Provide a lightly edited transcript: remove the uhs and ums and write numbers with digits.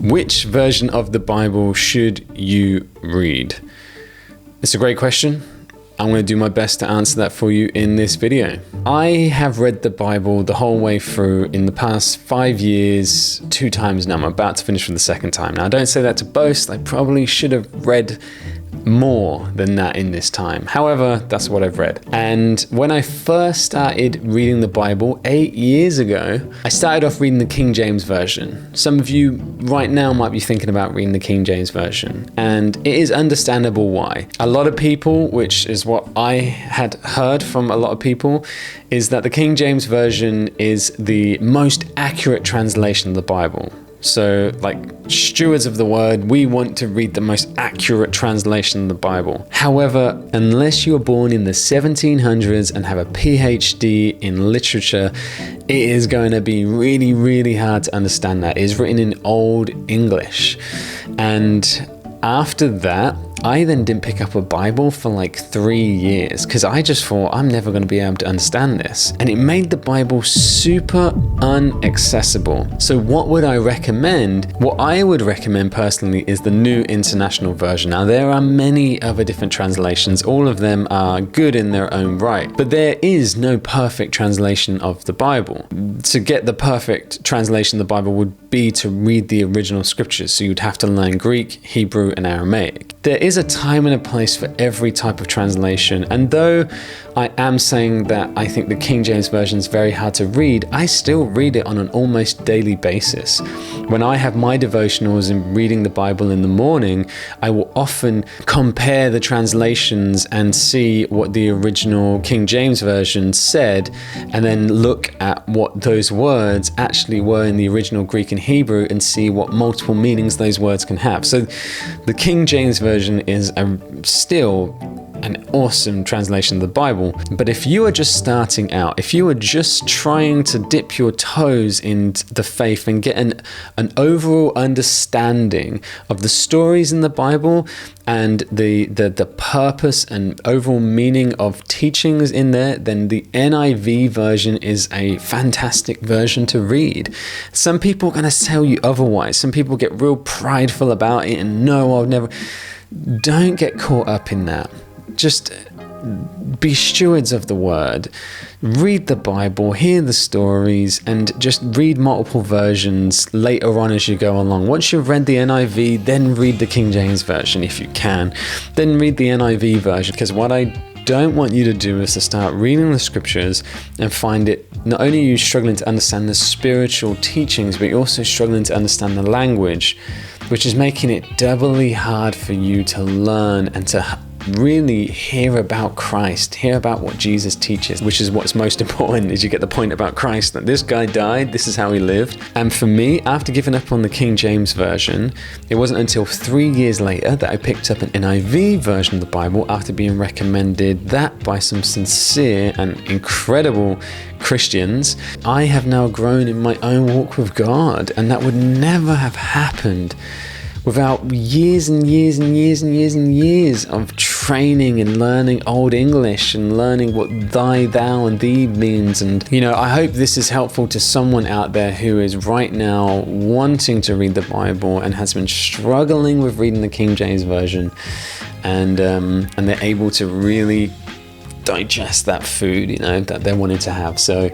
Which version of the Bible should you read? It's a great question. I'm going to do my best to answer that for you in this video. I have read the Bible the whole way through in the past 5 years, 2 times now. I'm about to finish for the second time. Now, I don't say that to boast. I probably should have read more than that in this time. However, that's what I've read. And when I first started reading the Bible 8 years ago, I started off reading the King James Version. Some of you right now might be thinking about reading the King James Version, and it is understandable why. A lot of people, which is what I had heard from a lot of people, is that the King James Version is the most accurate translation of the Bible. So, like stewards of the word, we want to read the most accurate translation of the Bible. However, unless you were born in the 1700s and have a PhD in literature, it is going to be really, really hard to understand that. It is written in Old English. And after that, I then didn't pick up a Bible for like 3 years because I just thought I'm never going to be able to understand this. And it made the Bible super unaccessible. So what would I recommend? What I would recommend personally is the New International Version. Now, there are many other different translations. All of them are good in their own right, but there is no perfect translation of the Bible. To get the perfect translation of the Bible would be to read the original scriptures. So you'd have to learn Greek, Hebrew, and Aramaic. There is a time and a place for every type of translation, and though I am saying that I think the King James Version is very hard to read, I still read it on an almost daily basis. When I have my devotionals and reading the Bible in the morning, I will often compare the translations and see what the original King James Version said, and then look at what those words actually were in the original Greek and Hebrew and see what multiple meanings those words can have. So the King James Version is still an awesome translation of the Bible. But if you are just starting out, if you are just trying to dip your toes into the faith and get an overall understanding of the stories in the Bible and the purpose and overall meaning of teachings in there, then the NIV version is a fantastic version to read. Some people are going to tell you otherwise. Some people get real prideful about it and no, I'll never. Don't get caught up in that. Just be stewards of the word. Read the Bible, hear the stories, and just read multiple versions later on as you go along. Once you've read the NIV, then read the King James Version if you can. Then read the NIV version, because what I don't want you to do is to start reading the scriptures and find it, not only are you struggling to understand the spiritual teachings, but you're also struggling to understand the language, which is making it doubly hard for you to learn and to really hear about Christ, hear about what Jesus teaches, which is what's most important, is you get the point about Christ, that this guy died, this is how he lived. And for me, after giving up on the King James Version, it wasn't until 3 years later that I picked up an NIV version of the Bible after being recommended that by some sincere and incredible Christians. I have now grown in my own walk with God, and that would never have happened without years and years and years and years and years of training and learning Old English and learning what thy, thou, and thee means. And, I hope this is helpful to someone out there who is right now wanting to read the Bible and has been struggling with reading the King James Version, and they're able to really digest that food, that they're wanting to have. So,